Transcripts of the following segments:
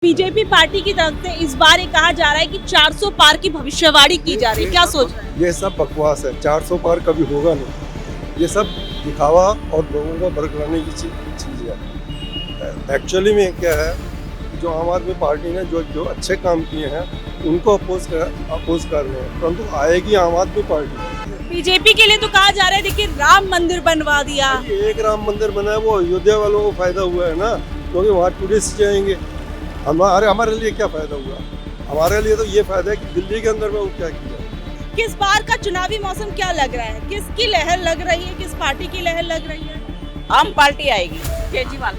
BJP party की तरफ से इस बार ये कहा जा रहा है कि 400 पार की भविष्यवाणी की जा रही है, क्या सोच रहे हैं? ये सब बकवास है। 400 पार कभी होगा नहीं। ये सब दिखावा और लोगों को भड़काने की चीज है। एक्चुअली में क्या है, जो आम आदमी पार्टी ने जो अच्छे काम किए हैं उनको अपोज कर रहे हैं, परंतु आएगी आम आदमी पार्टी। बीजेपी के लिए तो कहा जा रहा है, देखिए राम मंदिर बनवा दिया। एक राम मंदिर बना है, वो अयोध्या वालों को फायदा हुआ है ना, क्योंकि वहाँ टूरिस्ट जाएंगे। हमारे लिए क्या फायदा हुआ? हमारे लिए तो ये फायदा है कि दिल्ली के अंदर में वो क्या किया। किस बार का चुनावी मौसम क्या लग रहा है? किसकी लहर लग रही है? किस पार्टी की लहर लग रही है? आम पार्टी आएगी, केजरीवाल।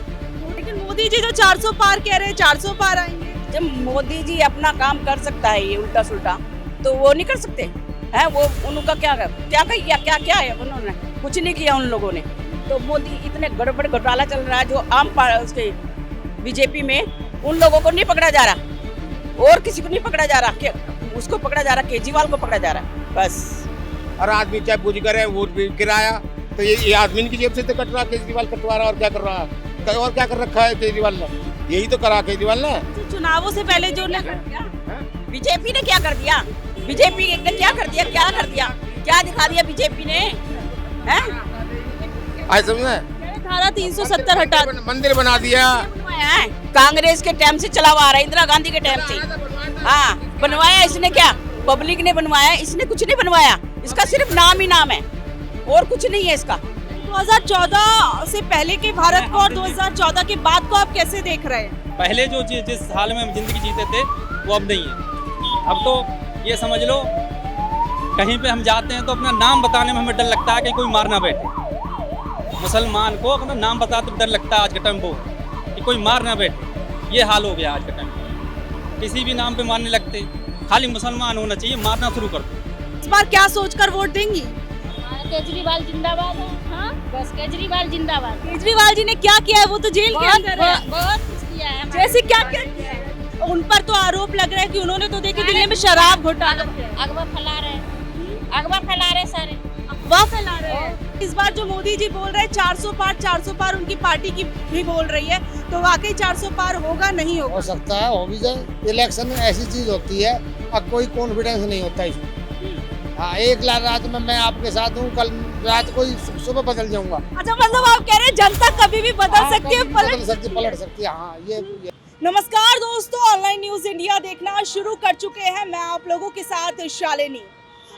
लेकिन मोदी जी जो 400 पार कह रहे हैं, 400 पार आएंगे। जब मोदी जी अपना काम कर सकता है ये उल्टा सुल्टा, तो वो नहीं कर सकते हैं? वो उनका क्या क्या है, उन्होंने कुछ नहीं किया उन लोगों ने। तो मोदी इतने गड़बड़ घोटाला चल रहा है जो उसके बीजेपी में, उन लोगों को नहीं पकड़ा जा रहा और किसी को नहीं पकड़ा जा रहा, उसको पकड़ा जा रहा, केजरीवाल को पकड़ा जा रहा बस। हर आदमी चाहे कुछ करे, वोट भी किराया तो ये आदमी की जेब से तो कट रहा, केजरीवाल कटवा रहा। और क्या कर रहा है, और क्या कर रखा है केजरीवाल ने? यही तो करा केजरीवाल ने। चुनावों से पहले जो बीजेपी ने क्या कर दिया? बीजेपी ने क्या कर दिया? क्या दिखा दिया बीजेपी ने? आज समझे, धारा 370 हटा मंदिर बना दिया। कांग्रेस के टाइम से चला हुआ आ रहा है, इंदिरा गांधी के टाइम से। हाँ, बनवाया इसने क्या? पब्लिक ने बनवाया, इसने कुछ नहीं बनवाया। इसका सिर्फ नाम ही नाम है और कुछ नहीं है इसका। 2014 से पहले के भारत को और 2014 के बाद को आप कैसे देख रहे हैं? पहले जो जिस हाल में हम जिंदगी जीते थे वो अब नहीं है। अब तो ये समझ लो, कहीं पे हम जाते हैं तो अपना नाम बताने में हमें डर लगता है कि कोई मार ना बैठे। मुसलमान को अपना नाम बताते डर लगता है आज के टाइम को, कि कोई मार ना बैठे। ये हाल हो गया आज के टाइम। किसी भी नाम पे मारने लगते, खाली मुसलमान होना चाहिए, मारना शुरू कर दो। इस बार क्या सोचकर वोट देंगी? केजरीवाल जिंदाबाद है। हाँ, बस केजरीवाल जिंदाबाद। केजरीवाल जी ने क्या किया है? वो तो जेल के अंदर है। बहुत कुछ किया है। जैसे क्या किया है? उन पर तो आरोप लग रहा है कि उन्होंने तो देखिए दिल्ली में शराब घोटाला, अगवा फैला रहे सारे। अफवाह फैला रहे हैं। इस बार जो मोदी जी बोल रहे हैं 400 पार उनकी पार्टी की भी बोल रही है, तो वाकई 400 पार होगा नहीं होगा? हो सकता है, हो भी जाए। इलेक्शन में ऐसी चीज होती है, अब कोई कॉन्फिडेंस नहीं होता इसमें। हाँ, एक रात में मैं आपके साथ हूँ, कल रात को सुबह बदल जाऊंगा। अच्छा, मतलब आप कह रहे हैं जनता कभी भी बदल सकती है, पलट सकती है। हाँ, ये नमस्कार दोस्तों, ऑनलाइन न्यूज इंडिया देखना शुरू कर चुके हैं। मैं आप लोगों के साथ शालिनी।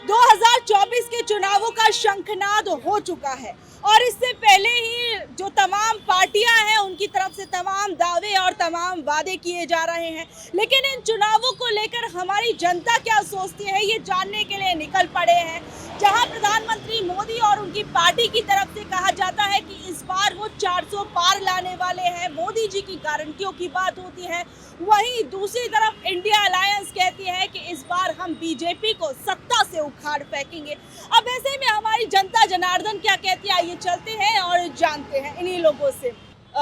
2024 के चुनावों का शंखनाद हो चुका है और इससे पहले ही जो तमाम पार्टियां हैं उनकी तरफ से तमाम दावे और तमाम वादे किए जा रहे हैं, लेकिन इन चुनावों को लेकर हमारी जनता क्या सोचती है ये जानने के लिए निकल पड़े हैं। जहां प्रधानमंत्री मोदी और उनकी पार्टी की तरफ से कहा जाता है कि इस बार वो 400 पार लाने वाले हैं, मोदी जी की गारंटियों की बात होती है, वहीं दूसरी तरफ इंडिया अलायंस कहती है कि इस बार हम बीजेपी को सत्ता से उखाड़ फेंकेंगे। अब ऐसे में हमारी जनता जनार्दन क्या कहती है, आइए चलते हैं और जानते हैं इन्हीं लोगों से।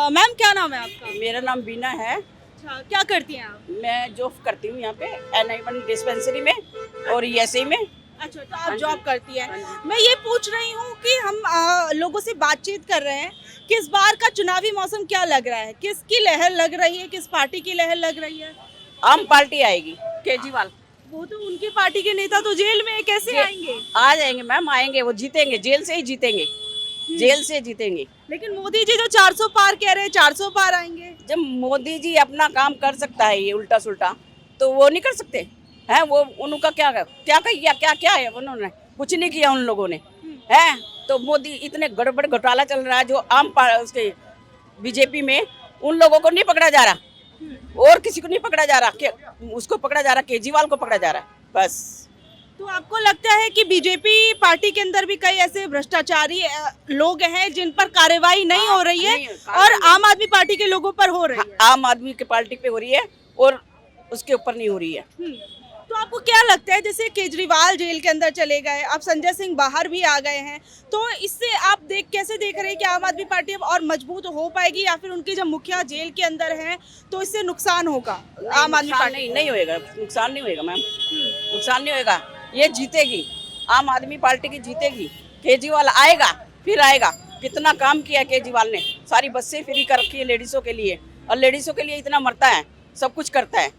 मैम, क्या नाम है आपका? मेरा नाम बीना है। अच्छा, क्या करती हैं आप? मैं जॉब करती हूँ यहाँ पे NI1 डिस्पेंसरी में और ESI में। अच्छा, तो आप जॉब करती हैं। मैं ये पूछ रही हूँ कि हम लोगों से बातचीत कर रहे हैं, किस बार का चुनावी मौसम क्या लग रहा है? किसकी लहर लग रही है? किस पार्टी की लहर लग रही है? आम पार्टी आएगी, केजरीवाल। वो तो उनकी पार्टी के नेता तो जेल में है, कैसे आएंगे? आ जाएंगे मैम, आएंगे, वो जीतेंगे, जेल से ही जीतेंगे, जेल से जीतेंगे। लेकिन मोदी जी जो 400 पार कह रहे हैं, 400 पार आएंगे। जब मोदी जी अपना काम कर सकता है ये उल्टा सुल्टा, तो वो नहीं कर सकते हैं? वो उनका क्या है, उन्होंने कुछ नहीं किया उन लोगों ने, हैं? तो मोदी इतने गड़बड़ घोटाला चल रहा है जो उसके बीजेपी में, उन लोगों को नहीं पकड़ा जा रहा और किसी को नहीं पकड़ा जा रहा, उसको पकड़ा जा रहा, केजरीवाल को पकड़ा जा रहा बस। तो आपको लगता है कि बीजेपी पार्टी के अंदर भी कई ऐसे भ्रष्टाचारी लोग हैं जिन पर कार्रवाई नहीं हो रही है और आम आदमी पार्टी के लोगों पर हो रही है? आम आदमी की पार्टी पे हो रही है और उसके ऊपर नहीं हो रही है। तो आपको क्या लगता है, जैसे केजरीवाल जेल के अंदर चले गए, अब संजय सिंह बाहर भी आ गए हैं, तो इससे आप कैसे देख रहे हैं कि आम आदमी पार्टी अब और मजबूत हो पाएगी या फिर उनके जब मुखिया जेल के अंदर हैं तो इससे नुकसान होगा आम आदमी पार्टी? नहीं होएगा, नुकसान नहीं होएगा मैम, नुकसान नहीं होएगा। ये जीतेगी, आम आदमी पार्टी की जीतेगी। केजरीवाल आएगा, फिर आएगा। कितना काम किया केजरीवाल ने, सारी बसें फ्री कर रखी है लेडीजों के लिए, और लेडीजों के लिए इतना मरता है सब कुछ करता है।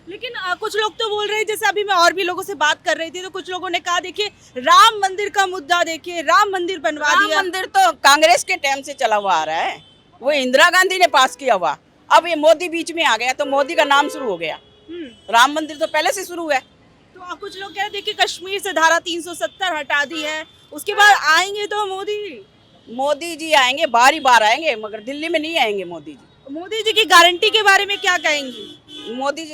लेकिन कुछ लोग तो बोल रहे हैं, जैसे अभी मैं और भी लोगों से बात कर रही थी तो कुछ लोगों ने कहा देखिए राम मंदिर का मुद्दा, देखिए राम मंदिर बनवा राम दिया। मंदिर तो कांग्रेस के टाइम से चला हुआ आ रहा है, वो इंदिरा गांधी ने पास किया हुआ। अब ये मोदी बीच में आ गया तो मोदी का नाम शुरू हो गया। राम मंदिर तो पहले से शुरू है। तो कुछ लोग कह रहे हैं देखिए कश्मीर से धारा 370 हटा दी है, उसके बाद आएंगे तो मोदी जी आएंगे, बार ही बार आएंगे, मगर दिल्ली में नहीं आएंगे मोदी जी। मोदी जी की गारंटी के बारे में क्या कहेंगी? मोदी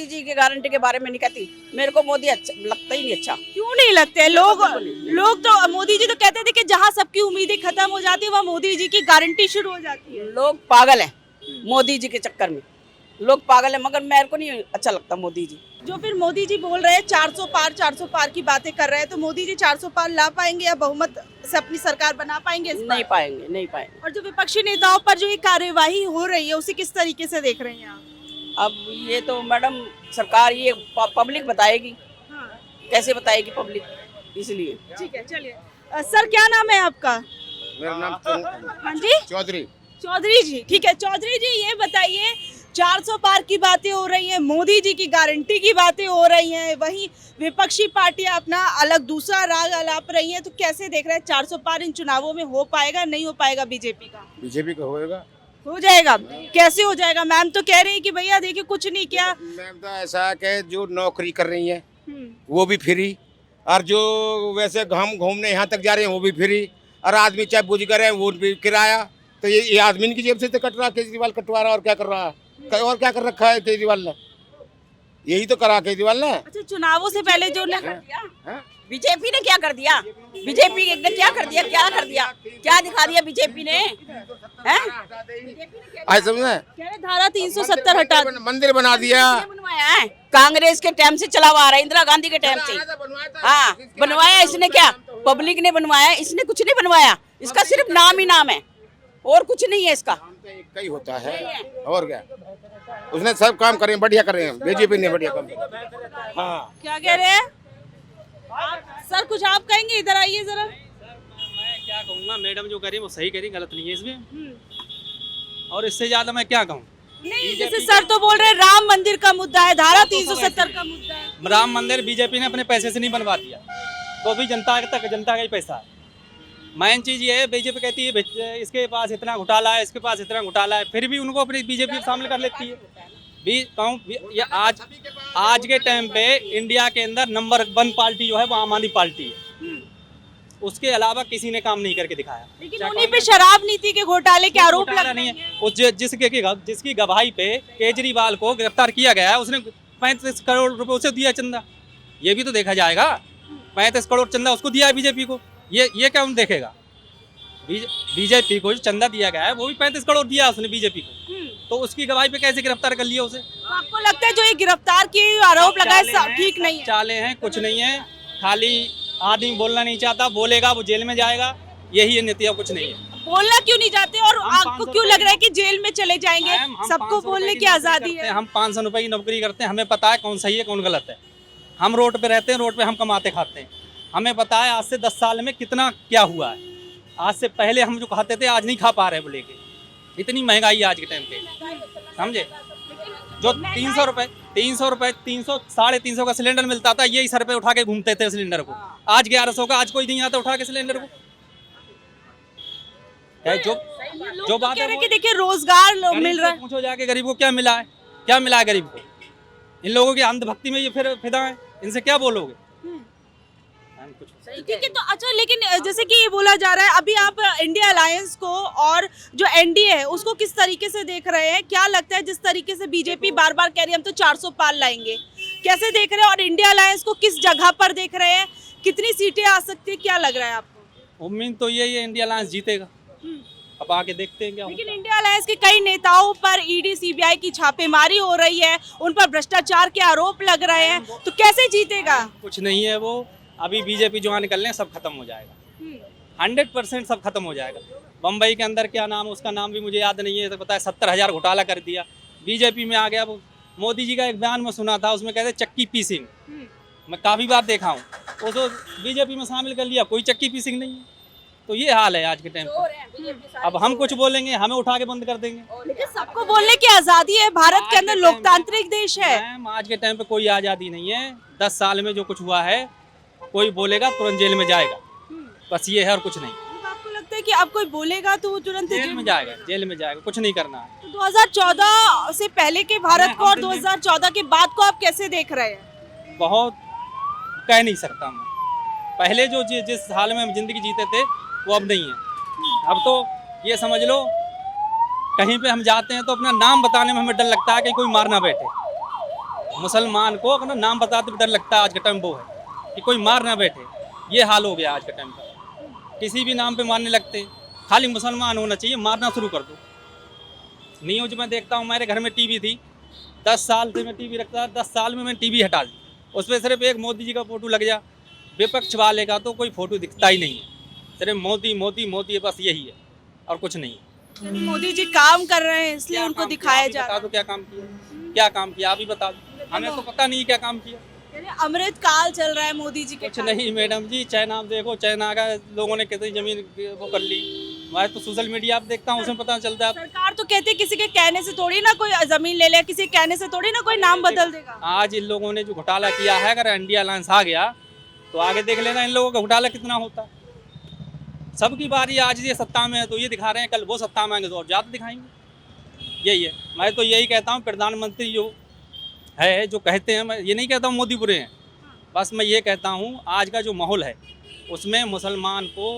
जी की गारंटी के बारे में नहीं कहती। मेरे को मोदी अच्छा लगता ही नहीं। अच्छा क्यों नहीं लगते? लोग तो मोदी जी तो कहते थे कि जहाँ सबकी उम्मीदें खत्म हो जाती है वहाँ मोदी जी की गारंटी शुरू हो जाती है। लोग पागल हैं मोदी जी के चक्कर में, लोग पागल हैं, मगर मेरे को नहीं अच्छा लगता मोदी जी। जो फिर मोदी जी बोल रहे हैं 400 पार की बातें कर रहे हैं, तो मोदी जी 400 पार ला पाएंगे या बहुमत से अपनी सरकार बना पाएंगे इस बार? नहीं पाएंगे। और जो विपक्षी नेताओं पर जो ये कार्यवाही हो रही है उसे किस तरीके से देख रहे हैं आप? अब ये तो मैडम सरकार ये पब्लिक बताएगी, हाँ। कैसे बताएगी पब्लिक, इसलिए। ठीक है, चलिए। सर क्या नाम है आपका? मेरा नाम हाँ जी, चौधरी जी। ठीक है चौधरी जी, ये बताइए 400 पार की बातें हो रही हैं, मोदी जी की गारंटी की बातें हो रही हैं, वहीं विपक्षी पार्टियां अपना अलग दूसरा राग अलाप रही हैं, तो कैसे देख रहे हैं 400 पार इन चुनावों में हो पाएगा नहीं हो पाएगा बीजेपी का? बीजेपी का होएगा। हो जाएगा। कैसे हो जाएगा? मैम तो कह रही है कि भैया देखिए कुछ नहीं किया। मैम तो ऐसा है कि जो नौकरी कर रही है वो भी फ्री, और जो वैसे हम घूमने यहाँ तक जा रहे हैं वो भी फ्री, और आदमी चाहे बुजुर्ग है वो भी किराया। तो ये आदमी की जेब से तो कट रहा, केजरीवाल कटवा रहा, और क्या कर रहा है, और क्या कर रखा है केजरीवाल ने? यही तो करा केजरीवाल ने। अच्छा, चुनावों से पहले जो बीजेपी ने क्या कर दिया? बीजेपी ने क्या कर दिया? क्या दिखा दिया बीजेपी ने? आज समझे, धारा 370 हटा दी। मंदिर बना दिया। बनवाया है, कांग्रेस के टाइम से चला हुआ आ रहा है, इंदिरा गांधी के टाइम से। हाँ, बनवाया इसने, क्या पब्लिक ने बनवाया? इसने कुछ नहीं बनवाया, इसका सिर्फ नाम ही नाम है और कुछ नहीं है इसका। कई होता है और क्या, उसने सब काम करे, बढ़िया करे हैं, बीजेपी ने बढ़िया काम किया। हाँ, क्या कह रहे हैं सर? कुछ आप कहेंगे? इधर आइए जरा। मैं क्या कहूँगा, मैडम जो करी वो सही करी, गलत नहीं है इसमें, और इससे ज्यादा मैं क्या कहूँ। नहीं, जैसे सर तो बोल रहे हैं राम मंदिर का मुद्दा है, धारा 370 का मुद्दा है। राम मंदिर बीजेपी ने अपने पैसे से नहीं बनवा दिया, तो भी जनता का ही पैसा है। मेन चीज़ ये है, बीजेपी कहती है इसके पास इतना घोटाला है, इसके पास इतना घोटाला है, फिर भी उनको अपनी बीजेपी शामिल कर लेती है। ये आज के टाइम पे इंडिया के अंदर नंबर 1 पार्टी जो है वो आम आदमी पार्टी है, उसके अलावा किसी ने काम नहीं करके दिखाया। लेकिन उन्हीं पे शराब नीति के घोटाले के आरोप लग रहे हैं। उस जिसकी गवाही पे केजरीवाल को गिरफ्तार किया गया है, उसने 35 करोड़ रुपए उसे दिया चंदा। ये भी तो देखा जाएगा, 35 करोड़ चंदा उसको दिया है बीजेपी को, ये क्या उन देखेगा? बीजेपी को जो चंदा दिया गया है वो भी 35 करोड़ दिया उसने बीजेपी को, तो उसकी गवाही पे कैसे गिरफ्तार कर लिया उसे? तो आपको लगता है जो ये गिरफ्तार किए आरोप लगाए ठीक नहीं है? चाले हैं, कुछ नहीं है, खाली आदमी बोलना नहीं चाहता, बोलेगा वो जेल में जाएगा, यही है नीति, कुछ नहीं है। बोलना क्यों नहीं चाहते और आपको क्यों लग रहा है कि जेल में चले जाएंगे? सबको बोलने की आजादी है। हम 500 रुपए की नौकरी करते हैं, हमें पता है कौन सही है कौन गलत है। हम रोड पे रहते हैं, रोड पे हम कमाते खाते हैं, हमें पता है आज से 10 साल में कितना क्या हुआ है। आज से पहले हम जो खाते थे आज नहीं खा पा रहे बोले के, इतनी महंगाई आज के टाइम पे, समझे? जो 300 रुपए 300 का सिलेंडर मिलता था, यही सर पे उठा के घूमते थे सिलेंडर को। आज 1100 का, आज कोई नहीं आता उठा के सिलेंडर को। जो बात है कि देखिए रोजगार मिल रहा है, पूछो जाके गरीब को क्या मिला है, क्या मिला है गरीब को? इन लोगों की अंधभक्ति में ये फिर फिदा है, इनसे क्या बोलोगे? ठीक है, तो अच्छा, लेकिन जैसे कि ये बोला जा रहा है, अभी आप इंडिया अलायंस को और जो एनडीए है उसको किस तरीके से देख रहे हैं? क्या लगता है जिस तरीके से बीजेपी बार बार कह रही है हम तो 400 पार लाएंगे, कैसे देख रहे हैं? और इंडिया अलायंस को किस जगह पर देख रहे हैं? कितनी सीटें आ सकती है, क्या लग रहा है आपको? उम्मीद तो यही है इंडिया अलायंस जीतेगा, अब आके देखते हैं क्या। लेकिन इंडिया अलायंस के कई नेताओं पर ईडी सीबीआई की छापेमारी हो रही है, उन पर भ्रष्टाचार के आरोप लग रहे हैं, तो कैसे जीतेगा? कुछ नहीं है, वो अभी बीजेपी जो निकलने सब खत्म हो जाएगा, 100% सब खत्म हो जाएगा। बम्बई के अंदर क्या नाम, उसका नाम भी मुझे याद नहीं है, तो पता है 70,000 घोटाला कर दिया, बीजेपी में आ गया। वो मोदी जी का एक बयान में सुना था, उसमें कहते चक्की पीसिंग, मैं काफ़ी बार देखा हूँ, वो तो बीजेपी में शामिल कर लिया, कोई चक्की पीसिंग नहीं है। तो ये हाल है आज के टाइम पे। अब हम कुछ बोलेंगे हमें उठा के बंद कर देंगे। लेकिन सबको बोलने की आजादी है, भारत के अंदर लोकतांत्रिक देश है। मैम आज के टाइम पे कोई आज़ादी नहीं है। 10 साल में जो कुछ हुआ है, कोई बोलेगा तुरंत जेल में जाएगा, बस ये है और कुछ नहीं। तो आपको लगता है कि अब कोई बोलेगा तो वो तुरंत जेल में जाएगा, जेल में जाएगा, कुछ नहीं करना है। तो 2014 से पहले के भारत को और 2014 के बाद को आप कैसे देख रहे हैं? बहुत कह नहीं सकता मैं। पहले जो जिस हाल में हम जिंदगी जीते थे वो अब नहीं है। अब तो ये समझ लो कहीं पे हम जाते हैं तो अपना नाम बताने में हमें डर लगता है कि कोई मार ना बैठे। मुसलमान को अपना नाम बताते हुए डर लगता है आज के टाइम वो है कि कोई मार ना बैठे। ये हाल हो गया आज के टाइम का। किसी भी नाम पे मारने लगते, खाली मुसलमान होना चाहिए, मारना शुरू कर दो। न्यूज में देखता हूँ, मेरे घर में टीवी थी, 10 साल से मैं टीवी रखता, 10 साल में मैंने टीवी हटा दी। उस पर सिर्फ एक मोदी जी का फोटो लग जा, विपक्ष वाले का तो कोई फोटो दिखता ही नहीं है, सिर्फ मोदी मोदी मोदी, बस यही है और कुछ नहीं है। मोदी जी काम कर रहे हैं इसलिए उनको दिखाया जा रहा बता दो क्या काम किया, क्या काम किया आप ही बता दो, हमें तो पता नहीं क्या काम किया। है। अमृत काल चल रहा है मोदी जी के कुछ नहीं मैडम जी, चाइना आप देखो, चाइना का लोगों ने कितनी जमीन वो कर ली। मैं तो सोशल मीडिया आप देखता हूँ, उसमें पता चलता है। सरकार तो कहते है किसी के कहने से थोड़ी ना कोई जमीन ले ले, किसी के कहने से थोड़ी ना कोई नाम बदल देगा। आज इन लोगों ने जो घोटाला किया है, अगर इंडिया अलायंस आ गया तो आगे देख लेना इन लोगों का घोटाला कितना होता। सबकी बारी आज ये सत्ता में है तो ये दिखा रहे हैं, कल वो सत्ता में आएंगे तो और ज़्यादा दिखाएंगे। यही है, मैं तो यही कहता हूँ प्रधानमंत्री जो है, जो कहते हैं, मैं ये नहीं कहता हूँ मोदी बुरे हैं, बस मैं ये कहता हूँ आज का जो माहौल है उसमें मुसलमान को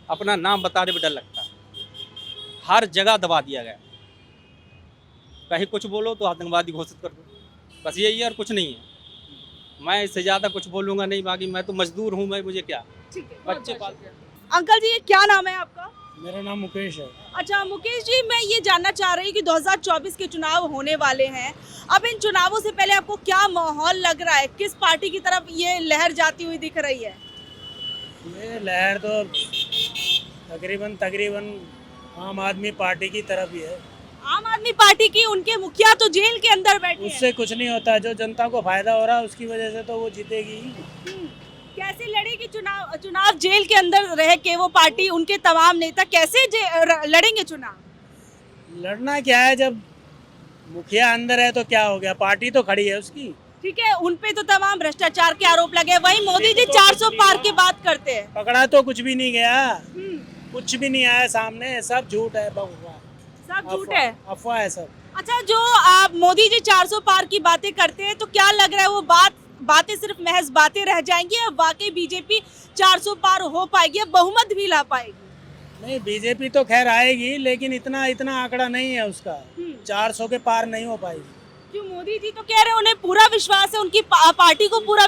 अपना नाम बताने में डर लगता है। हर जगह दबा दिया गया, कहीं कुछ बोलो तो आतंकवादी घोषित कर दो, बस यही है और कुछ नहीं है। मैं इससे ज़्यादा कुछ बोलूँगा नहीं, बाकी मैं तो मजदूर हूँ, मैं मुझे क्या, बच्चे पालते हैं। अंकल जी क्या नाम है आपका? मेरा नाम मुकेश है। अच्छा मुकेश जी, मैं ये जानना चाह रही हूँ कि 2024 के चुनाव होने वाले हैं। अब इन चुनावों से पहले आपको क्या माहौल लग रहा है, किस पार्टी की तरफ ये लहर जाती हुई दिख रही है? ये लहर तो तकरीबन आम आदमी पार्टी की तरफ ही है। आम आदमी पार्टी की, उनके मुखिया तो जेल के अंदर बैठे हैं। उससे कुछ नहीं होता, जो जनता को फायदा हो रहा है उसकी वजह से तो वो जीतेगी। कैसे लड़ेगी चुनाव जेल के अंदर रह के वो पार्टी, उनके तमाम नेता कैसे लड़ेंगे चुनाव? लड़ना क्या है, जब मुखिया अंदर है तो क्या हो गया, पार्टी तो खड़ी है उसकी। ठीक है, उन पे तो तमाम भ्रष्टाचार के आरोप लगे। वहीं मोदी जी 400 पार की बात करते हैं। पकड़ा तो कुछ भी नहीं गया, कुछ भी नहीं आया सामने, सब झूठ है, सब झूठ है, अफवाह है सब। अच्छा, जो आप मोदी जी 400 पार की बातें करते हैं तो क्या लग रहा है वो बातें सिर्फ महज बातें रह जाएंगी या वाकई बीजेपी 400 पार हो पाएगी या बहुमत भी ला पाएगी? नहीं, बीजेपी तो खैर आएगी, लेकिन इतना आंकड़ा नहीं है उसका, 400 के पार नहीं हो पाएगी। क्यों? मोदी जी तो कह रहे हैं उन्हें पूरा विश्वास है, उनकी पार्टी को पूरा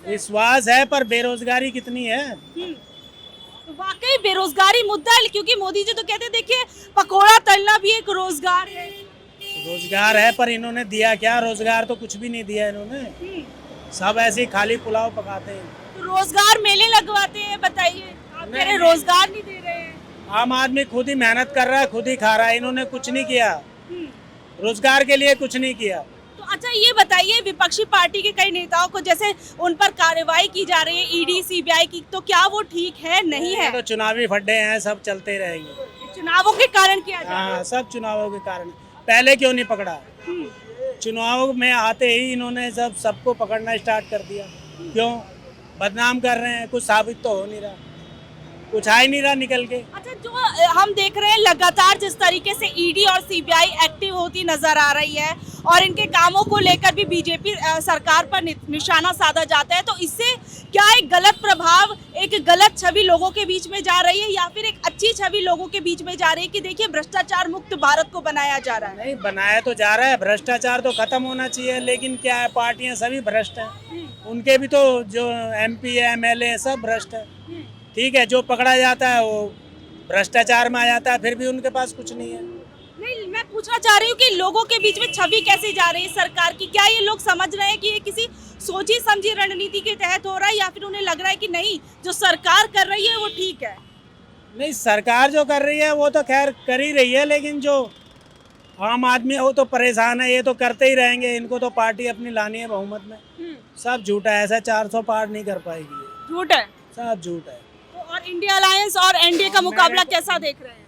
विश्वास है, पर बेरोजगारी कितनी है? तो वाकई बेरोजगारी मुद्दा है, क्योंकि मोदी जी तो कहते हैं देखिए पकोड़ा तलना भी एक रोजगार है। रोजगार है, पर इन्होंने दिया क्या? रोजगार तो कुछ भी नहीं दिया इन्होंने, सब ऐसे ही खाली पुलाव पकाते हैं। तो रोजगार मेले लगवाते हैं, बताइए, आप कह रहे हैं रोजगार नहीं दे रहे हैं। आम आदमी खुद ही मेहनत कर रहा है, खुद ही खा रहा है, इन्होंने कुछ नहीं किया, रोजगार के लिए कुछ नहीं किया। तो अच्छा ये बताइए, विपक्षी पार्टी के कई नेताओं को जैसे उन पर कार्रवाई की जा रही है, ईडी सीबीआई की, तो क्या वो ठीक है, नहीं है? तो चुनावी फड्डे हैं, सब चलते रहेंगे। चुनावों के कारण किया जा रहा है? हाँ, सब चुनावों के कारण। पहले क्यों नहीं पकड़ा? चुनाव में आते ही इन्होंने सबको पकड़ना स्टार्ट कर दिया। क्यों? बदनाम कर रहे हैं, कुछ साबित तो हो नहीं रहा, कुछ आ ही नहीं रहा निकल के। अच्छा, जो हम देख रहे हैं लगातार जिस तरीके से ईडी और सीबीआई एक्टिव होती नजर आ रही है और इनके कामों को लेकर भी बीजेपी सरकार पर निशाना साधा जाता है, तो इससे क्या एक गलत प्रभाव, एक गलत छवि लोगों के बीच में जा रही है या फिर एक अच्छी छवि लोगों के बीच में जा रही है कि देखिए भ्रष्टाचार मुक्त भारत को बनाया जा रहा है? नहीं, बनाया तो जा रहा है, भ्रष्टाचार तो खत्म होना चाहिए, लेकिन क्या है, पार्टियां सभी भ्रष्ट हैं, उनके भी तो जो MP है, MLA है, सब भ्रष्ट है। ठीक है, जो पकड़ा जाता है वो भ्रष्टाचार में आ जाता है, फिर भी उनके पास कुछ नहीं है। नहीं, मैं पूछना चाह रही हूँ कि लोगों के बीच में छवि कैसे जा रही है सरकार की? क्या ये लोग समझ रहे हैं कि ये किसी सोची समझी रणनीति के तहत हो रहा है या फिर उन्हें लग रहा है कि नहीं, जो सरकार कर रही है वो ठीक है? नहीं, सरकार जो कर रही है वो तो खैर कर ही रही है, लेकिन जो आम आदमी है वो तो परेशान है, ये तो करते ही रहेंगे, इनको तो पार्टी अपनी लानी है बहुमत में। सब झूठा है, ऐसा 400 पार नहीं कर पाएगी, झूठ है, सब झूठ है। तो और इंडिया अलायंस और एनडीए का मुकाबला कैसा देख रहे हैं?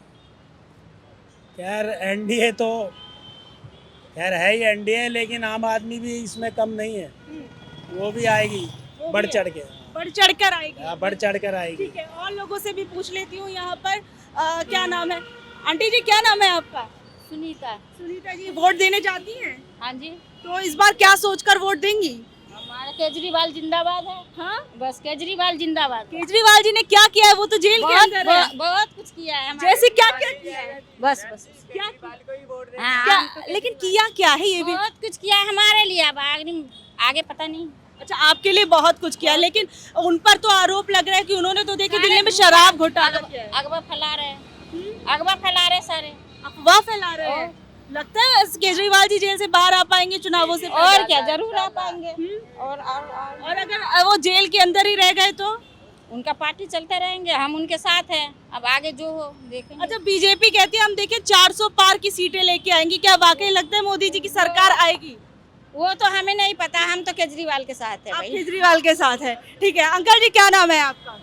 खैर एनडीए तो खैर है ही एनडीए, लेकिन आम आदमी भी इसमें कम नहीं है, वो भी आएगी बढ़ चढ़ के। बढ़ चढ़कर आएगी। बढ़ चढ़ कर आएगी। ठीक है, और लोगों से भी पूछ लेती हूँ यहाँ पर। क्या नाम है आंटी जी, क्या नाम है आपका? सुनीता। सुनीता जी, वोट देने जाती हैं? हाँ जी, तो इस बार क्या सोचकर वोट देंगी? हमारा केजरीवाल जिंदाबाद है। हाँ, बस केजरीवाल जिंदाबाद। केजरीवाल जी ने क्या किया है? वो तो जेल के अंदर है। बहुत कुछ किया है हमारे। जैसे क्या क्या किया है? बस बस क्या हाँ, क्या लेकिन किया क्या है ये भी? बहुत कुछ किया है हमारे लिए। अब आगे पता नहीं। अच्छा, आपके लिए बहुत कुछ किया, लेकिन उन पर तो आरोप लग रहा है कि उन्होंने तो देखिए दिल्ली में शराब घोटाला किया है। अगवा फैला रहे, अगवा फैला रहे सारे, अफवाह फैला रहे हैं। लगता है केजरीवाल जी जेल से बाहर आ पाएंगे चुनावों से पहले? और क्या, जरूर आ पाएंगे। और अगर वो जेल के अंदर ही रह गए तो? उनका पार्टी चलते रहेंगे, हम उनके साथ हैं। अब आगे जो हो देखेंगे। अच्छा, बीजेपी कहती है हम देखिए 400 पार की सीटें लेके आएंगी, क्या वाकई लगता है मोदी जी की सरकार आएगी? वो तो हमें नहीं पता, हम तो केजरीवाल के साथ है आप भाई। केजरीवाल के साथ है। ठीक है अंकल जी, क्या नाम है आपका?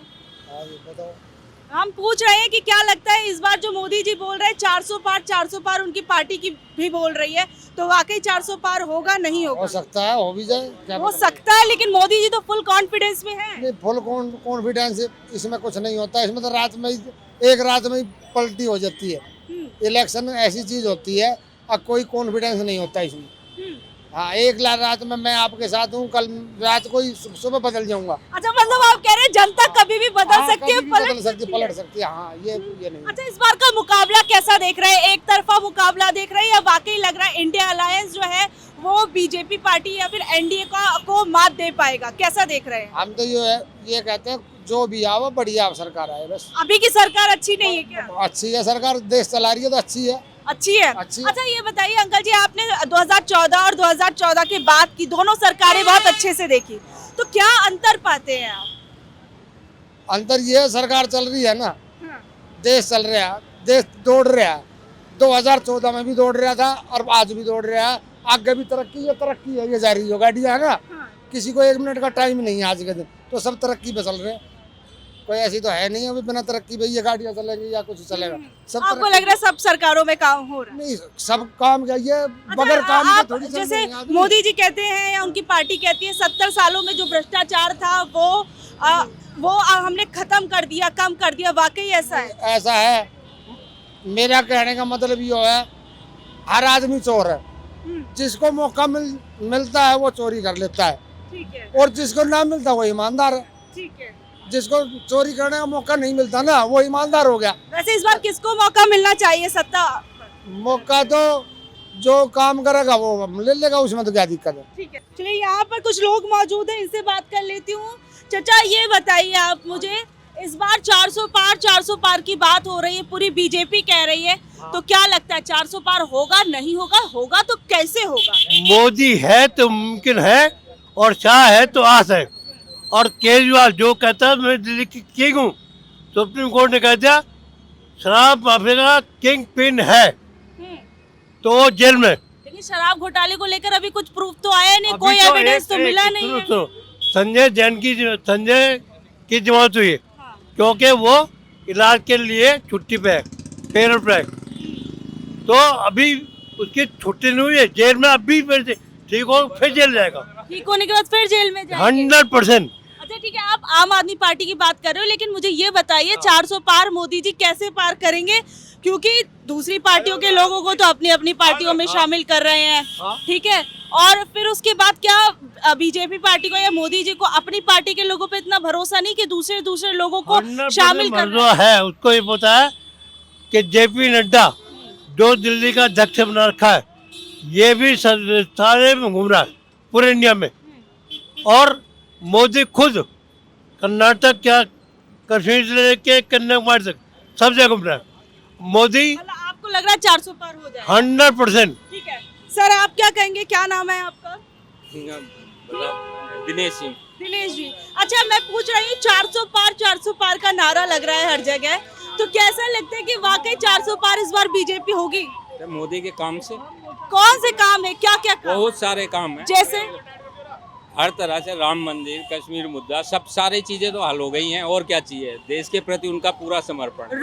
हम पूछ रहे हैं कि क्या लगता है इस बार जो मोदी जी बोल रहे हैं 400 पार उनकी पार्टी की भी बोल रही है, तो वाकई 400 पार होगा नहीं होगा? हो सकता है, हो भी जाए, क्या हो पता। सकता है, लेकिन मोदी जी तो फुल कॉन्फिडेंस में है। नहीं, फुल कॉन्फिडेंस इसमें कुछ नहीं होता। इसमें तो एक रात में ही पलटी हो जाती है। इलेक्शन ऐसी चीज होती है, अब कोई कॉन्फिडेंस नहीं होता इसमें। हाँ, एक रात में मैं आपके साथ हूँ, कल रात को ही सुबह बदल जाऊंगा। अच्छा, मतलब आप कह रहे हैं जनता कभी भी बदल सकती है, बदल सकती है, पलट सकती है। हाँ, ये नहीं। अच्छा, इस बार का मुकाबला कैसा देख रहे हैं? एक तरफा मुकाबला देख रहे हैं या वाकई लग रहा है इंडिया अलायंस जो है वो बीजेपी पार्टी या फिर एनडीए को मात दे पाएगा? कैसा देख रहे हैं? हम तो ये कहते हैं जो भी आओ बढ़िया सरकार आए बस। अभी की सरकार अच्छी नहीं है क्या? अच्छी है सरकार, देश चला रही है तो अच्छी है। अच्छी है। अच्छी। अच्छा, ये बताइए अंकल जी, आपने 2014 और 2014 के बाद की दोनों सरकारें बहुत अच्छे से देखी, तो क्या अंतर पाते हैं आप? अंतर ये है, सरकार चल रही है ना, हाँ। देश चल रहा है, देश दौड़ रहा है। 2014 में भी दौड़ रहा था और आज भी दौड़ रहा है। आगे भी तरक्की है, ये जारी जो गाड़ियाँ है ना, हाँ। किसी को 1 मिनट का टाइम नहीं है आज के दिन, तो सब तरक्की पे चल रहे हैं। कोई ऐसी तो है नहीं अभी बिना तरक्की पे ये गाड़ियाँ चलेंगी या कुछ चलेगा। सब आपको लग रहा है सब सरकारों में काम हो रहा है? नहीं, सब काम का ये बगैर अच्छा, काम के आप थोड़ी चल जैसे रही है आदमी। मोदी जी कहते हैं या उनकी पार्टी कहती है 70 सालों में जो भ्रष्टाचार था वो हमने खत्म कर दिया, कम कर दिया, वाकई ऐसा है? ऐसा है, मेरा कहने का मतलब ये है, हर आदमी चोर है। जिसको मौका मिलता है वो चोरी कर लेता है, ठीक है, और जिसको ना मिलता वो ईमानदार है। ठीक है। जिसको चोरी करने का मौका नहीं मिलता ना, वो ईमानदार हो गया। वैसे इस बार किसको मौका मिलना चाहिए सत्ता? मौका तो जो काम करेगा वो ले लेगा, उसमें तो क्या दिक्कत है। ठीक है, चलिए यहाँ पर कुछ लोग मौजूद हैं, इनसे बात कर लेती हूँ। चाचा, ये बताइए आप मुझे, इस बार 400 पार की बात हो रही है, पूरी बीजेपी कह रही है, तो क्या लगता है 400 पार होगा नहीं होगा? होगा तो कैसे होगा? मोदी है तो मुमकिन है, और शाह है तो आस है। और केजरीवाल जो कहता है मैं दिल्ली की किंग हूँ, सुप्रीम कोर्ट ने कह दिया शराब माफिया का किंग पिन है, तो वो जेल में। लेकिन शराब घोटाले को लेकर अभी कुछ प्रूफ तो आया नहीं, कोई एविडेंस तो मिला नहीं है। संजय की जमानत हुई है, क्योंकि वो इलाज के लिए छुट्टी पे है, पेरोल पे है। तो अभी उसकी छुट्टी नहीं हुई है, जेल में अभी फिर ठीक हो फिर जेल जाएगा। ठीक होने के बाद फिर जेल में जाएंगे? 100%। अच्छा, ठीक है, आप आम आदमी पार्टी की बात कर रहे हो, लेकिन मुझे ये बताइए 400 पार मोदी जी कैसे पार करेंगे? क्योंकि दूसरी पार्टियों के लोगों को तो अपनी अपनी पार्टियों में शामिल कर रहे हैं, ठीक है, और फिर उसके बाद क्या बीजेपी पार्टी को या मोदी जी को अपनी पार्टी के लोगों पे इतना भरोसा नहीं कि दूसरे लोगों को शामिल कर रहे है? उसको ये पता है कि जेपी नड्डा जो दिल्ली का अध्यक्ष बना रखा है, ये भी सारे में घूम रहा है पूरे इंडिया में, और मोदी खुद कर्नाटक क्या कश्मीर से लेके कन्याकुमारी तक सब जगह घूम रहा है मोदी। आपको लग रहा है 400 पार हो जाएगा? 100%। ठीक है सर, आप क्या कहेंगे? क्या नाम है आपका? दिनेश सिंह। दिनेश जी, अच्छा मैं पूछ रही हूँ 400 पार का नारा लग रहा है हर जगह, तो कैसा लगता है कि वाकई 400 पार इस बार बीजेपी होगी? मोदी के काम से कौन से काम है, क्या क्या काम? बहुत सारे काम है। जैसे हर तरह से राम मंदिर, कश्मीर मुद्दा, सब सारी चीजें तो हल हो गई हैं। और क्या चाहिए? देश के प्रति उनका पूरा समर्पण।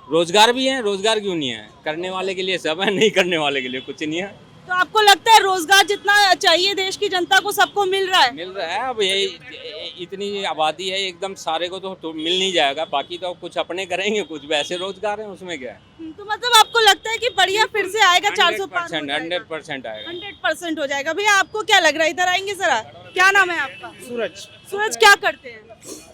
रोजगार भी है, रोजगार क्यों नहीं है? करने वाले के लिए सब है, नहीं करने वाले के लिए कुछ नहीं है। तो आपको लगता है रोजगार जितना चाहिए देश की जनता को सबको मिल रहा है? मिल रहा है। अब ये इतनी आबादी है, एकदम सारे को तो मिल नहीं जाएगा। बाकी तो कुछ अपने करेंगे, कुछ वैसे रोजगार है, उसमें क्या है। तो मतलब आपको लगता है कि बढ़िया फिर से आएगा 400 पार? 100% आएगा। 100% हो जाएगा। भैया आपको क्या लग रहा है? इधर आएंगे जरा। क्या नाम है आपका? सूरज। सूरज, क्या करते हैं?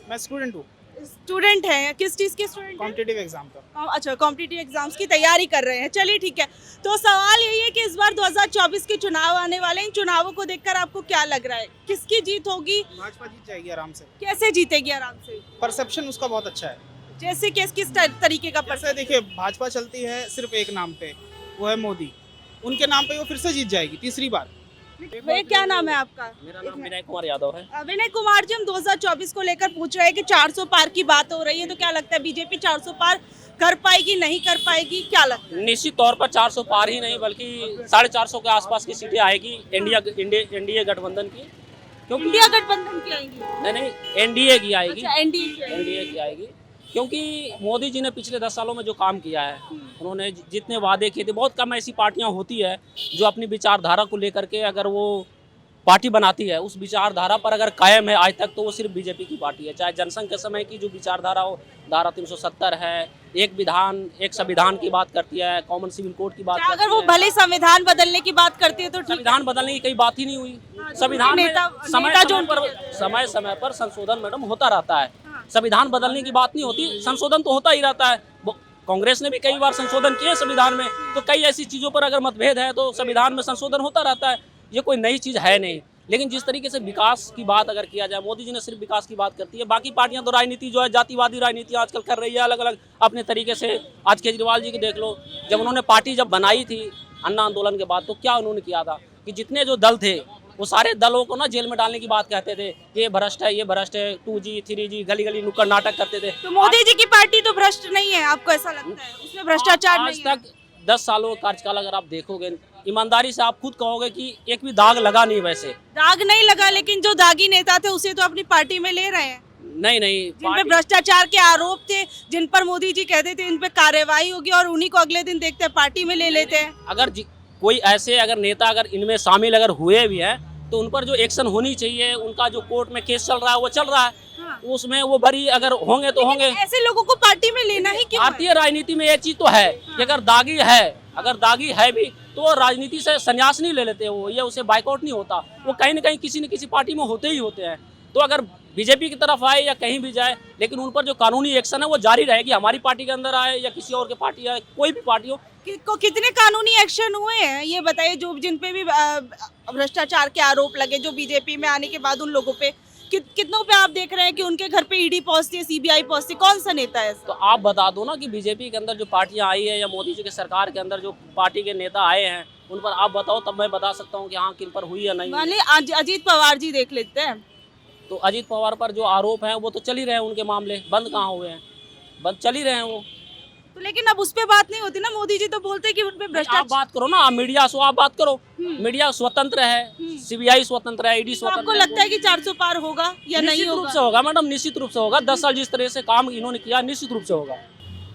मैं स्टूडेंट हूँ, स्टूडेंट हैं। किस चीज के स्टूडेंट हैं? कॉम्पिटिटिव एग्जाम का। अच्छा, कॉम्पिटिटिव एग्जाम्स की तैयारी कर रहे हैं। चलिए ठीक है। तो सवाल यही है कि इस बार 2024 के चुनाव आने वाले हैं। इन चुनावों को देखकर आपको क्या लग रहा है? किसकी जीत होगी? भाजपा जीत जाएगी आराम से। कैसे जीतेगी आराम से? परसेप्शन उसका बहुत अच्छा है। जैसे किस तरीके का? जैसे देखिए, भाजपा चलती है सिर्फ एक नाम पे, वो है मोदी। उनके नाम पे वो फिर से जीत जाएगी तीसरी बार। भैया क्या नाम है आपका? मेरा नाम विनय कुमार यादव है। विनय कुमार जी, हम 2024 को लेकर पूछ रहे हैं कि 400 पार की बात हो रही है, तो क्या लगता है बीजेपी 400 पार कर पाएगी, नहीं कर पाएगी? क्या लगता है? निश्चित तौर पर 400 पार ही नहीं बल्कि 450 के आसपास की सीटें आएगी एनडीए गठबंधन की। क्योंकि इंडिया गठबंधन की आएंगी? नहीं, एनडीए की आएगी। अच्छा, एनडीए की आएगी, क्योंकि मोदी जी ने पिछले 10 सालों में जो काम किया है, उन्होंने जितने वादे किए थे, बहुत कम ऐसी पार्टियां होती है जो अपनी विचारधारा को लेकर के अगर वो पार्टी बनाती है, उस विचारधारा पर अगर कायम है आज तक, तो वो सिर्फ बीजेपी की पार्टी है। चाहे जनसंघ के समय की जो विचारधारा हो, धारा 370 है, एक संविधान की बात करती है, कॉमन सिविल कोड की बात करती है। अगर वो भले संविधान बदलने की बात करती है तो ठीक है। संविधान बदलने की कई बात ही नहीं हुई। संविधान में समय समय पर संशोधन मैडम होता रहता है। संविधान बदलने की बात नहीं होती, संशोधन तो होता ही रहता है। कांग्रेस ने भी कई बार संशोधन किए संविधान में, तो कई ऐसी चीज़ों पर अगर मतभेद है तो संविधान में संशोधन होता रहता है। ये कोई नई चीज़ है नहीं। लेकिन जिस तरीके से विकास की बात अगर किया जाए, मोदी जी ने सिर्फ विकास की बात करती है। बाकी पार्टियां तो राजनीति जो है, जातिवादी राजनीति आजकल कर रही है अलग अलग अपने तरीके से। आज केजरीवाल जी की देख लो, जब उन्होंने पार्टी जब बनाई थी अन्ना आंदोलन के बाद, तो क्या उन्होंने किया था कि जितने जो दल थे वो सारे दलों को ना जेल में डालने की बात कहते थे। ये भ्रष्ट है, ये भ्रष्ट है, 2G 3G गली गली नुक्कड़ नाटक करते थे। तो मोदी जी की पार्टी तो भ्रष्ट नहीं है, आपको ऐसा लगता है? उसमें भ्रष्टाचार नहीं है? आज तक 10 सालों का कार्यकाल अगर आप देखोगे, ईमानदारी से आप खुद कहोगे कि एक भी दाग लगा नहीं। वैसे दाग नहीं लगा, लेकिन जो दागी नेता थे उसे तो अपनी पार्टी में ले रहे हैं। नहीं, जिन पे भ्रष्टाचार के आरोप थे, जिन पर मोदी जी कहते थे इन पे कार्रवाई होगी, और उन्हीं को अगले दिन देखते हैं पार्टी में ले लेते हैं। अगर कोई ऐसे अगर नेता अगर इनमें शामिल अगर हुए भी हैं, तो उन पर जो एक्शन होनी चाहिए, उनका जो कोर्ट में केस चल रहा है वो चल रहा है। हाँ। उसमें वो बरी अगर होंगे तो होंगे। ऐसे लोगों को पार्टी में लेना ही क्यों? भारतीय राजनीति में एक चीज तो है कि अगर दागी है भी तो वो राजनीति से संन्यास नहीं ले लेते वो, या उसे बाइकआउट नहीं होता। वो कहीं न कहीं किसी न किसी पार्टी में होते ही होते हैं। तो अगर बीजेपी की तरफ आए या कहीं भी जाए, लेकिन उन पर जो कानूनी एक्शन है वो जारी रहेगी। हमारी पार्टी के अंदर आए या किसी और की पार्टी आए, कोई भी पार्टी हो। कितने कानूनी एक्शन हुए हैं ये बताइए, जो जिन पे भी भ्रष्टाचार के आरोप लगे, जो बीजेपी में आने के बाद उन लोगों पे कितनों पे आप देख रहे हैं कि उनके घर पे ईडी पहुंचती है, सीबीआई पहुंचती है? कौन सा नेता है? तो आप बता दो ना कि बीजेपी के अंदर जो पार्टियां आई है या मोदी जी के सरकार के अंदर जो पार्टी के नेता आए हैं, उन पर आप बताओ, तब मैं बता सकता हूँ कि हाँ किन पर हुई या नहीं। माने अजीत पवार जी देख लेते हैं। तो अजीत पवार पर जो आरोप हैं वो तो चल ही रहे हैं, उनके मामले बंद कहाँ हुए हैं? बंद चल ही रहे हैं वो। तो लेकिन अब उस पे बात नहीं होती ना। मोदी जी तो बोलते हैं कि उन पे भ्रष्टाचार। आप बात करो ना, आप मीडिया से आप बात करो। मीडिया स्वतंत्र है, सीबीआई स्वतंत्र है, ईडी तो स्वतंत्र आपको है। लगता है कि 400 पार होगा या नहीं निश्चित रूप होगा? से होगा मैडम, निश्चित रूप से होगा। 10 साल जिस तरह से काम इन्होंने किया, निश्चित रूप से होगा।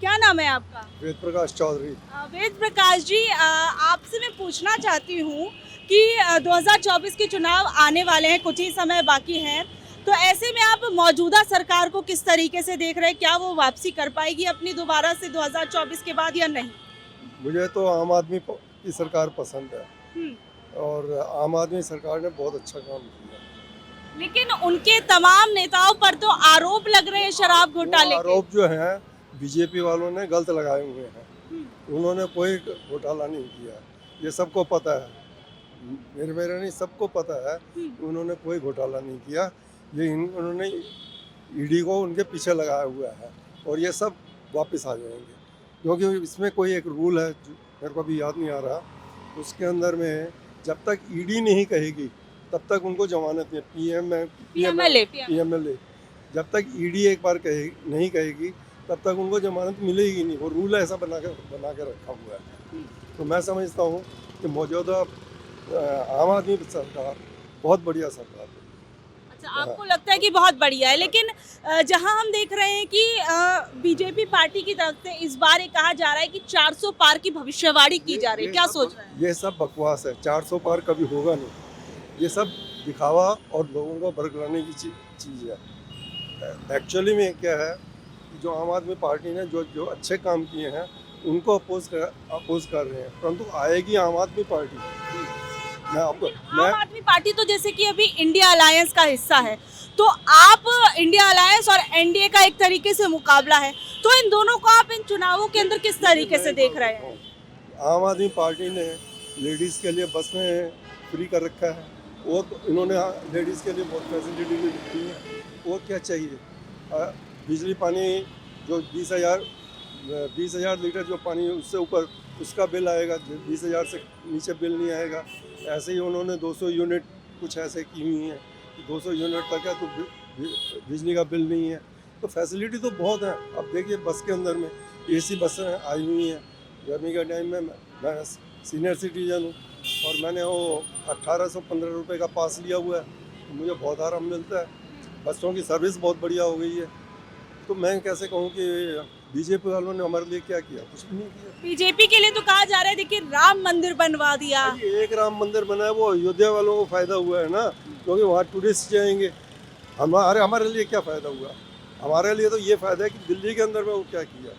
क्या नाम है आपका? वेद प्रकाश चौधरी। वेद प्रकाश जी, आपसे मैं पूछना चाहती हूँ कि 2024 के चुनाव आने वाले हैं, कुछ ही समय बाकी है, तो ऐसे में आप मौजूदा सरकार को किस तरीके से देख रहे हैं? क्या वो वापसी कर पाएगी अपनी दोबारा से 2024 के बाद या नहीं? मुझे तो आम आदमी की सरकार पसंद है, और आम आदमी सरकार ने बहुत अच्छा काम किया। लेकिन उनके तमाम नेताओं पर तो आरोप लग रहे हैं शराब घोटाले के। आरोप जो हैं बीजेपी वालों ने गलत लगाए हुए हैं। उन्होंने कोई घोटाला नहीं किया, ये सबको पता है। मेरे नहीं, सबको पता है उन्होंने कोई घोटाला नहीं किया। ये उन्होंने ईडी को उनके पीछे लगाया हुआ है, और ये सब वापस आ जाएंगे, क्योंकि इसमें कोई एक रूल है जो मेरे को अभी याद नहीं आ रहा, उसके अंदर में जब तक ईडी नहीं कहेगी तब तक उनको जमानत नहीं। पीएमएलए जब तक ईडी एक बार नहीं कहेगी तब तक उनको जमानत मिलेगी नहीं। वो रूल ऐसा बना के रखा हुआ है। तो मैं समझता हूँ कि मौजूदा आम आदमी सरकार बहुत बढ़िया सरकार है। अच्छा, आपको लगता है कि बहुत बढ़िया है, लेकिन जहां हम देख रहे हैं कि बीजेपी पार्टी की तरफ से इस बार ये कहा जा रहा है कि 400 पार की भविष्यवाणी की जा रही है, क्या सोच रहे हैं? ये सब बकवास है, 400 पार कभी होगा नहीं। ये सब दिखावा और लोगों को भड़काने की चीज़ है। एक्चुअली में क्या है, जो आम आदमी पार्टी ने जो अच्छे काम किए हैं उनको अपोज कर रहे हैं, परंतु आएगी आम आदमी पार्टी। आम आदमी पार्टी तो जैसे कि अभी इंडिया अलायंस का हिस्सा है, तो आप इंडिया अलायंस और एनडीए का एक तरीके से मुकाबला है, तो इन दोनों को आप इन चुनावों के अंदर किस तरीके से देख रहे हैं? आम आदमी पार्टी ने लेडीज़ के लिए बस में फ्री कर रखा है, और तो इन्होंने लेडीज़ के लिए बहुत फैसिलिटी भी दी है। और क्या चाहिए? बिजली पानी जो 20,000 लीटर जो पानी उससे ऊपर उसका बिल आएगा, 20,000 से नीचे बिल नहीं आएगा। ऐसे ही उन्होंने 200 यूनिट कुछ ऐसे की हुई हैं, 200 यूनिट तक है तो बिजली का बिल नहीं है। तो फैसिलिटी तो बहुत है। अब देखिए बस के अंदर में एसी बसें आई हुई हैं। गर्मी के टाइम में मैं सीनियर सिटीजन हूँ और मैंने वो 1815 रुपये का पास लिया हुआ है, तो मुझे बहुत आराम मिलता है। बसों की सर्विस बहुत बढ़िया हो गई है। तो मैं कैसे कहूँ कि बीजेपी वालों ने हमारे लिए क्या किया? कुछ भी नहीं किया। बीजेपी के लिए तो कहा जा रहा है देखिए राम मंदिर बनवा दिया। एक राम मंदिर बना है, वो अयोध्या वालों को फायदा हुआ है ना, क्योंकि वहाँ टूरिस्ट जाएंगे। हमारे लिए क्या फायदा हुआ? हमारे लिए तो ये फायदा है कि दिल्ली के अंदर में वो क्या किया।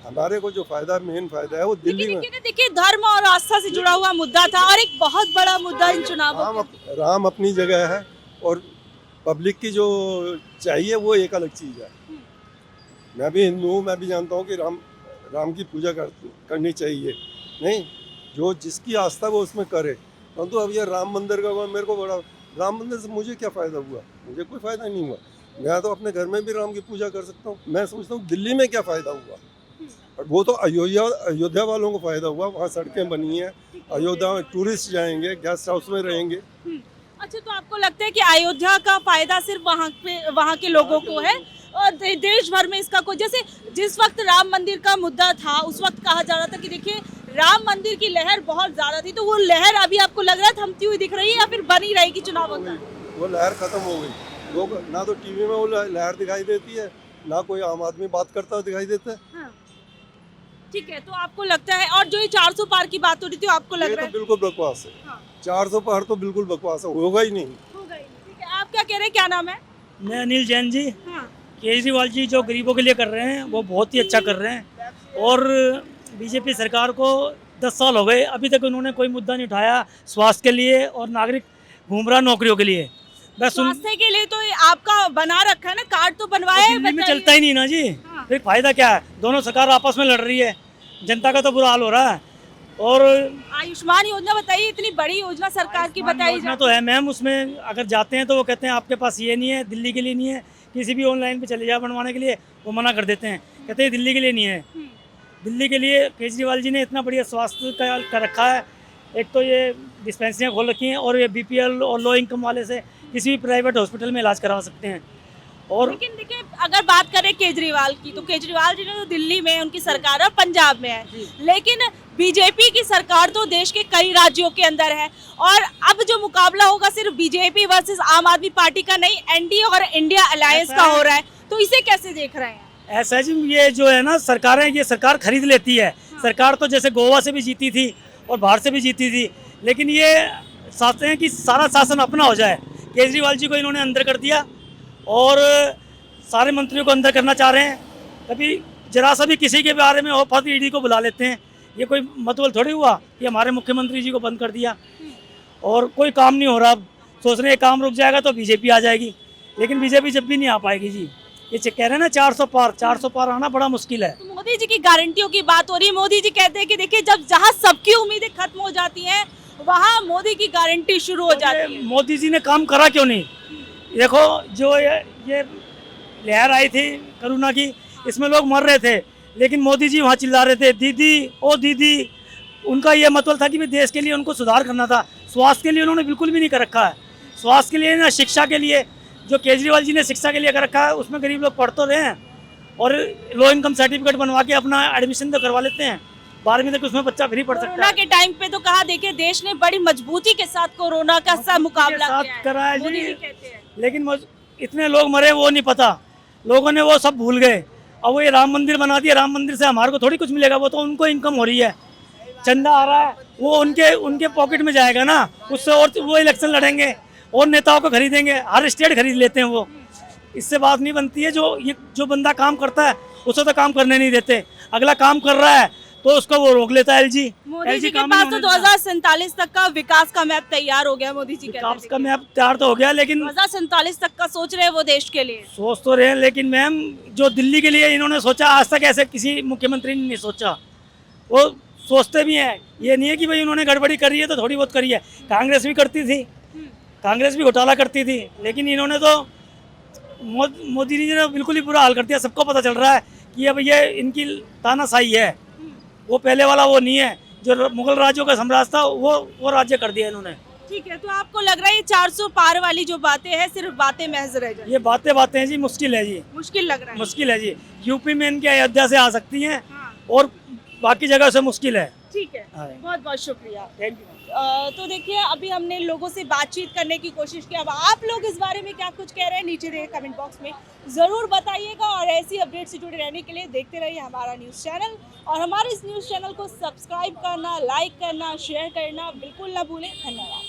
हमारे को जो फायदा, मेन फायदा है वो दिल्ली में। देखिए धर्म और आस्था से जुड़ा हुआ मुद्दा था और एक बहुत बड़ा मुद्दा इन चुनावों में। राम अपनी जगह है और पब्लिक की जो चाहिए वो एक अलग चीज़ है। मैं भी हिंदू हूँ, मैं भी जानता हूँ कि राम की पूजा करनी चाहिए, नहीं जो जिसकी आस्था वो उसमें करे। परंतु अब ये राम मंदिर का मेरे को बड़ा, राम मंदिर से मुझे क्या फ़ायदा हुआ? मुझे कोई फ़ायदा नहीं हुआ। मैं तो अपने घर में भी राम की पूजा कर सकता हूँ। मैं सोचता हूँ दिल्ली में क्या फ़ायदा हुआ, और वो तो अयोध्या वालों को फ़ायदा हुआ। वहाँ सड़कें बनी हैं, अयोध्या में टूरिस्ट जाएंगे, गेस्ट हाउस में रहेंगे। अच्छा, तो आपको लगता है कि अयोध्या का फायदा सिर्फ वहाँ के लोगों को है और देश भर में इसका कोई, जैसे जिस वक्त राम मंदिर का मुद्दा था उस वक्त कहा जा रहा था कि देखिए राम मंदिर की लहर बहुत ज्यादा थी, तो वो लहर अभी आपको लग रहा है थमती हुई दिख रही है या फिर बनी रहेगी चुनाव तक? वो लहर खत्म हो गई। लोग ना तो टीवी में वो लहर दिखाई देती है, ना कोई आम आदमी बात करता हुआ दिखाई देता है। हाँ। ठीक है, तो आपको लगता है, और जो ये 400 पार की बात हो रही थी आपको लग रहा है? तो बिल्कुल बकवास है। हाँ। 400 पार तो बिल्कुल बकवास है, होगा ही नहीं। ठीक है, आप क्या कह रहे हैं, क्या नाम है? मैं अनिल जैन जी। हाँ। केजरीवाल जी जो गरीबों के लिए कर रहे हैं वो बहुत ही अच्छा कर रहे हैं, और बीजेपी सरकार को 10 साल हो गए, अभी तक उन्होंने कोई मुद्दा नहीं उठाया स्वास्थ्य के लिए, और नागरिक घूम रहा नौकरियों के लिए। बस स्वास्थ्य के लिए तो आपका बना रखा है ना, कार्ड तो बनवाया है, दिल्ली में चलता ही नहीं ना जी। हाँ। फिर फायदा क्या है? दोनों सरकार आपस में लड़ रही है, जनता का तो बुरा हाल हो रहा है। और आयुष्मान योजना बताइए, इतनी बड़ी योजना सरकार की बताई योजना तो है मैम, उसमें अगर जाते हैं तो वो कहते हैं आपके पास ये नहीं है, दिल्ली के लिए नहीं है। किसी भी ऑनलाइन पे चले जाए बनवाने के लिए, वो मना कर देते हैं, कहते हैं दिल्ली के लिए नहीं है। दिल्ली के लिए केजरीवाल जी ने इतना बढ़िया स्वास्थ्य का रखा है। एक तो ये डिस्पेंसरियाँ खोल रखी हैं, और ये बीपीएल और लो इनकम वाले से किसी भी प्राइवेट हॉस्पिटल में इलाज करवा सकते हैं। और लेकिन देखिए अगर बात करें केजरीवाल की, तो केजरीवाल जी ने तो दिल्ली में उनकी सरकार और पंजाब में है, लेकिन बीजेपी की सरकार तो देश के कई राज्यों के अंदर है, और अब जो मुकाबला होगा सिर्फ बीजेपी वर्सेस आम आदमी पार्टी का नहीं, एनडीए और इंडिया अलायंस का हो रहा है, तो इसे कैसे देख रहे हैं? ऐसा जी, ये जो है ना सरकारें, ये सरकार खरीद लेती है। सरकार तो जैसे गोवा से भी जीती थी और बाहर से भी जीती थी, लेकिन ये चाहते हैं कि सारा शासन अपना हो जाए। केजरीवाल जी को इन्होंने अंदर कर दिया और सारे मंत्रियों को अंदर करना चाह रहे हैं। कभी जरा सा भी किसी के बारे में हो फट ईडी को बुला लेते हैं। ये कोई मतलब थोड़ी हुआ कि हमारे मुख्यमंत्री जी को बंद कर दिया और कोई काम नहीं हो रहा। अब सोच रहे हैं काम रुक जाएगा तो बीजेपी आ जाएगी, लेकिन बीजेपी जब भी नहीं आ पाएगी जी। ये कह रहे हैं ना 400 पार आना बड़ा मुश्किल है। तो मोदी जी की गारंटियों की बात हो रही है। मोदी जी कहते हैं कि देखिए जब जहाँ सबकी उम्मीदें खत्म हो जाती हैं वहाँ मोदी की गारंटी शुरू हो जाती है। मोदी जी ने काम करा क्यों नहीं? देखो जो ये लहर आई थी कोरोना की, इसमें लोग मर रहे थे, लेकिन मोदी जी वहाँ चिल्ला रहे थे दीदी ओ दीदी। उनका ये मतलब था कि भी देश के लिए उनको सुधार करना था। स्वास्थ्य के लिए उन्होंने बिल्कुल भी नहीं कर रखा है। स्वास्थ्य के लिए ना शिक्षा के लिए, जो केजरीवाल जी ने शिक्षा के लिए कर रखा है उसमें गरीब लोग पढ़ तो रहे हैं और लो इनकम सर्टिफिकेट बनवा के अपना एडमिशन तो करवा लेते हैं, 12वीं तक उसमें बच्चा फ्री पढ़ सकता कोरोना है। के टाइम पे तो कहा देखिए देश ने बड़ी मजबूती के साथ कोरोना का सा मुकाबला साथ किया है। करा है मोदी जी। जी कहते हैं। लेकिन इतने लोग मरे वो नहीं पता, लोगों ने वो सब भूल गए। अब वो ये राम मंदिर बना दिया, राम मंदिर से हमारे को थोड़ी कुछ मिलेगा, वो तो उनको इनकम हो रही है, चंदा आ रहा है, वो उनके पॉकेट में जाएगा ना, उससे और वो इलेक्शन लड़ेंगे और नेताओं को खरीदेंगे, हर स्टेट खरीद लेते हैं वो। इससे बात नहीं बनती है। जो बंदा काम करता है उसे तो काम करने नहीं देते, अगला काम कर रहा है तो उसको वो रोक लेता है एलजी। मोदी जी के पास तो 2047 तक का विकास का मैप तैयार हो गया। मोदी जी कहते विकास का मैप तैयार तो हो गया, लेकिन 2047 तक का सोच रहे हैं वो देश के लिए। सोच तो रहे हैं, लेकिन मैम जो दिल्ली के लिए इन्होंने सोचा आज तक ऐसे किसी मुख्यमंत्री ने नहीं सोचा। वो सोचते भी हैं, ये नहीं है कि भाई उन्होंने गड़बड़ी करी है तो थोड़ी बहुत करी है। कांग्रेस भी करती थी, कांग्रेस भी घोटाला करती थी, लेकिन इन्होंने तो मोदी जी ने बिल्कुल ही बुरा हाल कर दिया। सबको पता चल रहा है कि अब ये इनकी तानाशाही है, वो पहले वाला वो नहीं है। जो मुगल राज्यों का साम्राज्य था वो राज्य कर दिया इन्होंने। ठीक है, तो आपको लग रहा है ये 400 पार वाली जो बातें हैं सिर्फ बातें महज रह जाएंगी? ये बातें हैं जी, मुश्किल है जी, मुश्किल लग रहा है। मुश्किल है जी। यूपी में इनके अयोध्या से आ सकती हैं हाँ। और बाकी जगह से मुश्किल है। ठीक है, हाँ। बहुत बहुत शुक्रिया। Thank you. तो देखिए अभी हमने लोगों से बातचीत करने की कोशिश की। अब आप लोग इस बारे में क्या कुछ कह रहे हैं नीचे दिए कमेंट बॉक्स में ज़रूर बताइएगा। और ऐसी अपडेट से जुड़े रहने के लिए देखते रहिए हमारा न्यूज़ चैनल, और हमारे इस न्यूज़ चैनल को सब्सक्राइब करना, लाइक करना, शेयर करना बिल्कुल ना भूलें। धन्यवाद।